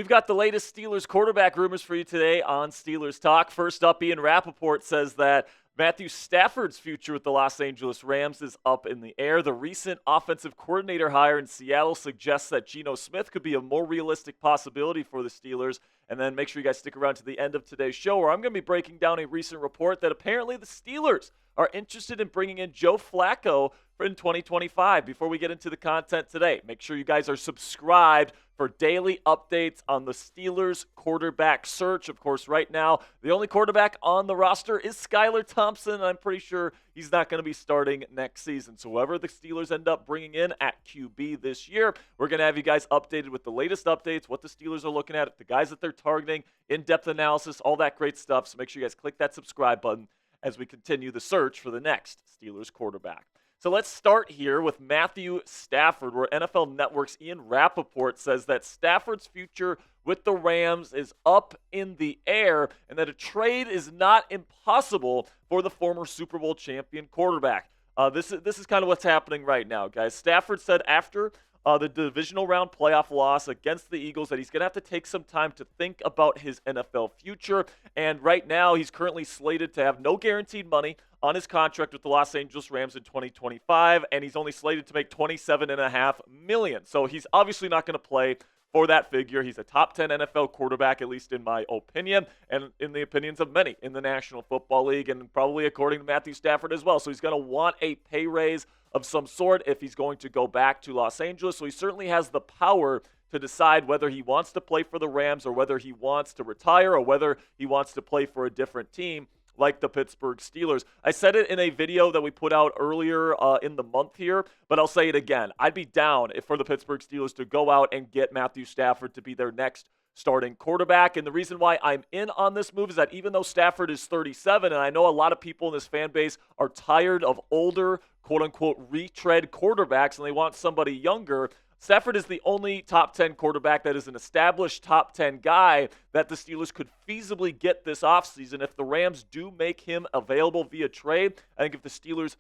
We've got the latest Steelers quarterback rumors for you today on Steelers Talk. First up, Ian Rappaport says that Matthew Stafford's future with the Los Angeles Rams is up in the air. The recent offensive coordinator hire in Seattle suggests that Geno Smith could be a more realistic possibility for the Steelers. And then make sure you guys stick around to the end of today's show, where I'm going to be breaking down a recent report that apparently the Steelers are interested in bringing in Joe Flacco in 2025. Before we get into the content today, make sure you guys are subscribed for daily updates on the Steelers quarterback search. Of course, right now, the only quarterback on the roster is Skylar Thompson, and I'm pretty sure he's not going to be starting next season. So whoever the Steelers end up bringing in at QB this year, we're going to have you guys updated with the latest updates, what the Steelers are looking at, the guys that they're targeting, in-depth analysis, all that great stuff. So make sure you guys click that subscribe button as we continue the search for the next Steelers quarterback. So let's start here with Matthew Stafford, where NFL Network's Ian Rappaport says that Stafford's future with the Rams is up in the air and that a trade is not impossible for the former Super Bowl champion quarterback. This is kind of what's happening right now, guys. Stafford said after the divisional round playoff loss against the Eagles that he's going to have to take some time to think about his NFL future. And right now, he's currently slated to have no guaranteed money on his contract with the Los Angeles Rams in 2025, and he's only slated to make $27.5 million. So he's obviously not going to play for that figure. He's a top 10 NFL quarterback, at least in my opinion, and in the opinions of many in the National Football League, and probably according to Matthew Stafford as well. So he's going to want a pay raise of some sort if he's going to go back to Los Angeles. So he certainly has the power to decide whether he wants to play for the Rams or whether he wants to retire or whether he wants to play for a different team like the Pittsburgh Steelers. I said it in a video that we put out earlier in the month here, but I'll say it again. I'd be down for the Pittsburgh Steelers to go out and get Matthew Stafford to be their next starting quarterback. And the reason why I'm in on this move is that even though Stafford is 37, and I know a lot of people in this fan base are tired of older, quote-unquote, retread quarterbacks, and they want somebody younger, Stafford is the only top 10 quarterback that is an established top 10 guy that the Steelers could feasibly get this offseason if the Rams do make him available via trade. I think if the Steelers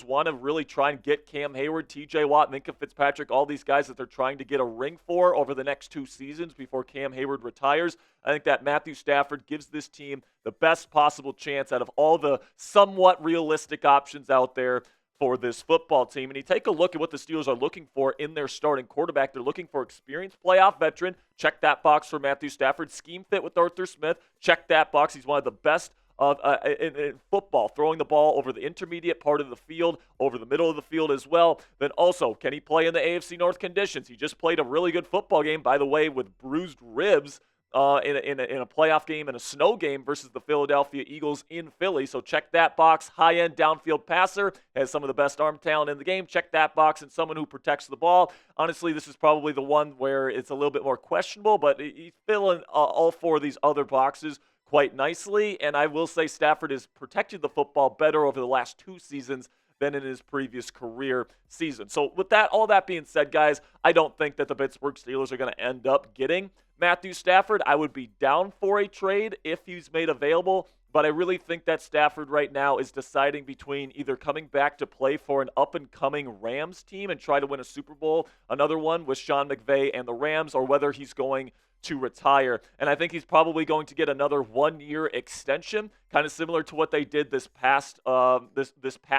want to really try and get Cam Hayward, TJ Watt, Minkah Fitzpatrick, all these guys that they're trying to get a ring for over the next 2 seasons before Cam Hayward retires, I think that Matthew Stafford gives this team the best possible chance out of all the somewhat realistic options out there for this football team. And you take a look at what the Steelers are looking for in their starting quarterback. They're looking for experienced playoff veteran. Check that box for Matthew Stafford. Scheme fit with Arthur Smith. Check that box. He's one of the best in football, throwing the ball over the intermediate part of the field, over the middle of the field as well. Then also, can he play in the AFC North conditions? He just played a really good football game, by the way, with bruised ribs in a playoff game and a snow game versus the Philadelphia Eagles in Philly. So check that box. High-end downfield passer, has some of the best arm talent in the game. Check that box. And someone who protects the ball. Honestly, this is probably the one where it's a little bit more questionable, but he's filling all 4 of these other boxes quite nicely. And I will say Stafford has protected the football better over the last 2 seasons than in his previous career season. So with that, all that being said, guys, I don't think that the Pittsburgh Steelers are going to end up getting Matthew Stafford. I would be down for a trade if he's made available, but I really think that Stafford right now is deciding between either coming back to play for an up-and-coming Rams team and try to win a Super Bowl, another one with Sean McVay and the Rams, or whether he's going to retire. And I think he's probably going to get another 1-year extension, kind of similar to what they did this past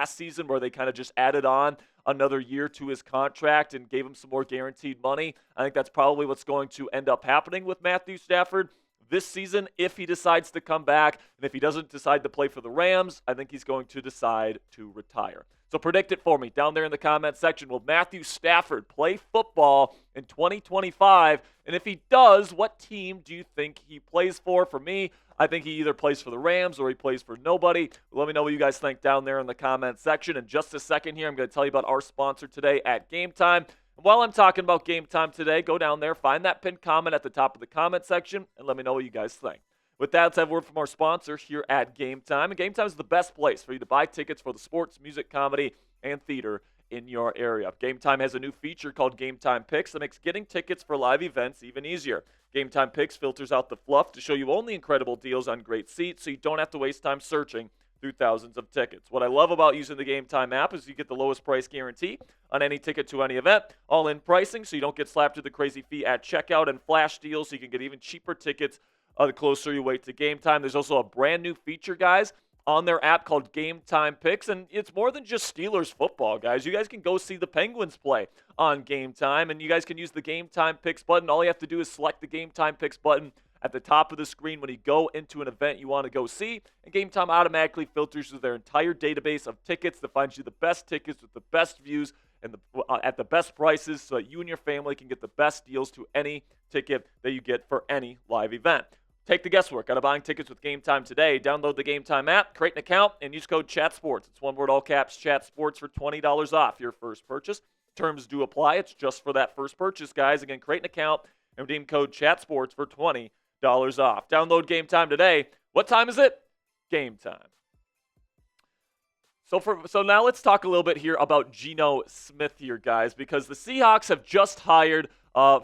season, where they kind of just added on another year to his contract and gave him some more guaranteed money. I think that's probably what's going to end up happening with Matthew Stafford this season if he decides to come back. And if he doesn't decide to play for the Rams, I think he's going to decide to retire. So predict it for me down there in the comment section. Will Matthew Stafford play football in 2025? And if he does, what team do you think he plays for? For me, I think he either plays for the Rams or he plays for nobody. Let me know what you guys think down there in the comment section. In just a second here, I'm going to tell you about our sponsor today at Game Time. And while I'm talking about Game Time today, go down there, find that pinned comment at the top of the comment section, and let me know what you guys think. With that, let's have a word from our sponsor here at Game Time. And Game Time is the best place for you to buy tickets for the sports, music, comedy, and theater in your area. Game Time has a new feature called Game Time Picks that makes getting tickets for live events even easier. Game Time Picks filters out the fluff to show you only incredible deals on great seats, so you don't have to waste time searching through thousands of tickets. What I love about using the Game Time app is you get the lowest price guarantee on any ticket to any event, all-in pricing, so you don't get slapped with the crazy fee at checkout, and flash deals so you can get even cheaper tickets the closer you wait to game time. There's also a brand new feature, guys, on their app called Game Time Picks, and it's more than just Steelers football, guys. You guys can go see the Penguins play on Game Time, and you guys can use the Game Time Picks button. All you have to do is select the Game Time Picks button at the top of the screen when you go into an event you want to go see, and Game Time automatically filters through their entire database of tickets to find you the best tickets with the best views and at the best prices so that you and your family can get the best deals to any ticket that you get for any live event. Take the guesswork out of buying tickets with Game Time today. Download the Game Time app, create an account, and use code CHATSPORTS. It's one word, all caps, CHATSPORTS for $20 off your first purchase. Terms do apply. It's just for that first purchase, guys. Again, create an account and redeem code CHATSPORTS for $20 off. Download Game Time today. What time is it? Game time. So now let's talk a little bit here about Geno Smith here, guys, because the Seahawks have just hired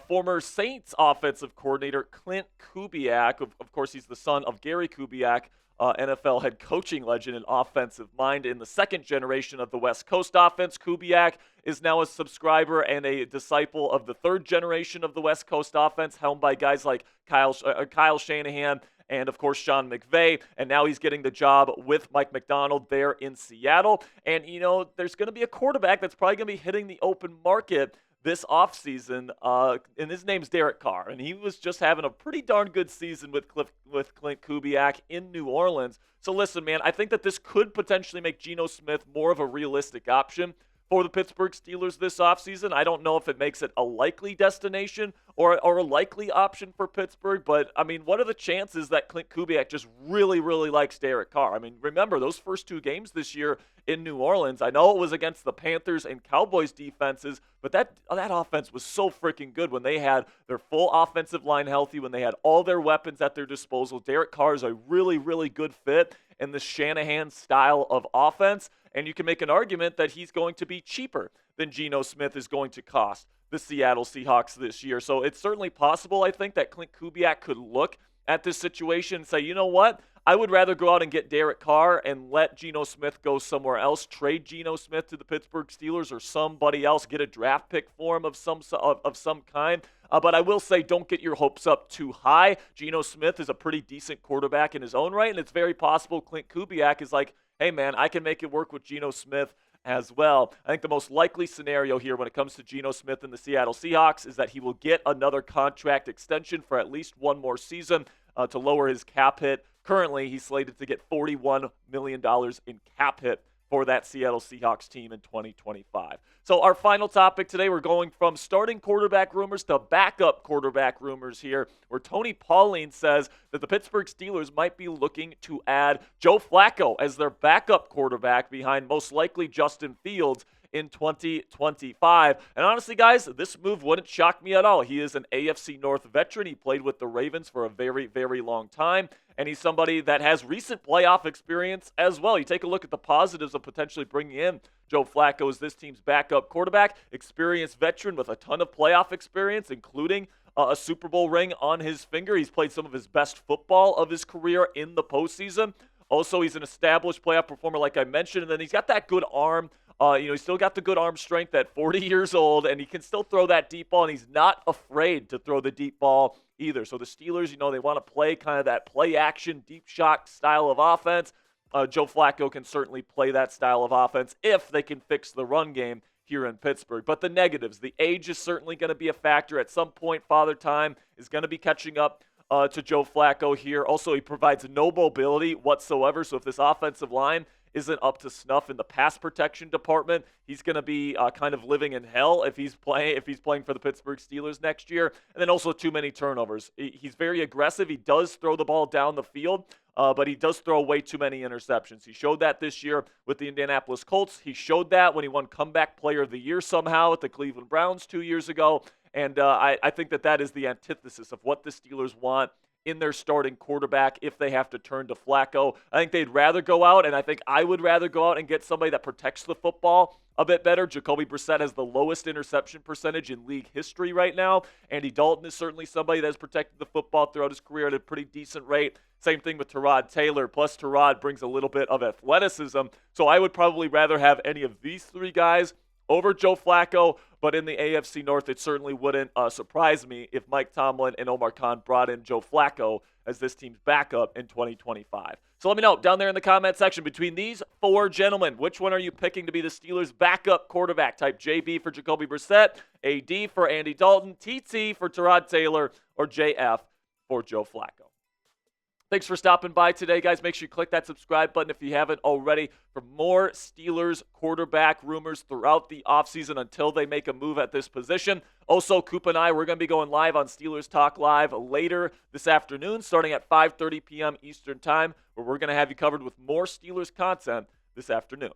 former Saints offensive coordinator Clint Kubiak. Of course, he's the son of Gary Kubiak, NFL head coaching legend and offensive mind in the second generation of the West Coast offense. Kubiak is now a subscriber and a disciple of the third generation of the West Coast offense, helmed by guys like Kyle Shanahan and, of course, Sean McVay. And now he's getting the job with Mike McDonald there in Seattle. And, there's going to be a quarterback that's probably going to be hitting the open market this offseason, and his name's Derek Carr, and he was just having a pretty darn good season with Clint Kubiak in New Orleans. So listen, man, I think that this could potentially make Geno Smith more of a realistic option for the Pittsburgh Steelers this offseason. I don't know if it makes it a likely destination or a likely option for Pittsburgh, but, I mean, what are the chances that Clint Kubiak just really, really likes Derek Carr? I mean, remember, those first two games this year in New Orleans, I know it was against the Panthers and Cowboys defenses, but that offense was so freaking good when they had their full offensive line healthy, when they had all their weapons at their disposal. Derek Carr is a really, really good fit in the Shanahan style of offense, and you can make an argument that he's going to be cheaper than Geno Smith is going to cost the Seattle Seahawks this year. So it's certainly possible, I think, that Clint Kubiak could look at this situation and say, you know what? I would rather go out and get Derek Carr and let Geno Smith go somewhere else, trade Geno Smith to the Pittsburgh Steelers or somebody else, get a draft pick for him of some kind. But I will say, don't get your hopes up too high. Geno Smith is a pretty decent quarterback in his own right, and it's very possible Clint Kubiak is like, hey, man, I can make it work with Geno Smith as well. I think the most likely scenario here when it comes to Geno Smith and the Seattle Seahawks is that he will get another contract extension for at least one more season to lower his cap hit. Currently, he's slated to get $41 million in cap hit for that Seattle Seahawks team in 2025. So our final topic today, we're going from starting quarterback rumors to backup quarterback rumors here, where Tony Pauline says that the Pittsburgh Steelers might be looking to add Joe Flacco as their backup quarterback behind most likely Justin Fields in 2025. And honestly, guys, this move wouldn't shock me at all. He is an AFC North veteran. He played with the Ravens for a very, very long time, and he's somebody that has recent playoff experience as well. You take a look at the positives of potentially bringing in Joe Flacco as this team's backup quarterback, experienced veteran with a ton of playoff experience, including a Super Bowl ring on his finger. He's played some of his best football of his career in the postseason. Also, he's an established playoff performer, like I mentioned, and then he's got that good arm. He's still got the good arm strength at 40 years old, and he can still throw that deep ball, and he's not afraid to throw the deep ball either. So the Steelers, they want to play kind of that play-action, deep shot style of offense. Joe Flacco can certainly play that style of offense if they can fix the run game here in Pittsburgh. But the negatives, the age is certainly going to be a factor. At some point, Father Time is going to be catching up to Joe Flacco here. Also, he provides no mobility whatsoever, so if this offensive line isn't up to snuff in the pass protection department, he's going to be kind of living in hell if he's playing for the Pittsburgh Steelers next year. And then also too many turnovers. He's very aggressive. He does throw the ball down the field, but he does throw way too many interceptions. He showed that this year with the Indianapolis Colts. He showed that when he won Comeback Player of the Year somehow with the Cleveland Browns 2 years ago. And I think that is the antithesis of what the Steelers want in their starting quarterback if they have to turn to Flacco. I think they'd rather go out, and I think I would rather go out and get somebody that protects the football a bit better. Jacoby Brissett has the lowest interception percentage in league history right now. Andy Dalton is certainly somebody that has protected the football throughout his career at a pretty decent rate. Same thing with Tyrod Taylor, plus Tyrod brings a little bit of athleticism. So I would probably rather have any of these three guys over Joe Flacco, but in the AFC North, it certainly wouldn't surprise me if Mike Tomlin and Omar Khan brought in Joe Flacco as this team's backup in 2025. So let me know down there in the comment section, between these four gentlemen, which one are you picking to be the Steelers' backup quarterback? Type JB for Jacoby Brissett, AD for Andy Dalton, TT for Tyrod Taylor, or JF for Joe Flacco. Thanks for stopping by today, guys. Make sure you click that subscribe button if you haven't already for more Steelers quarterback rumors throughout the offseason until they make a move at this position. Also, Coop and I, we're going to be going live on Steelers Talk Live later this afternoon, starting at 5:30 p.m. Eastern Time, where we're going to have you covered with more Steelers content this afternoon.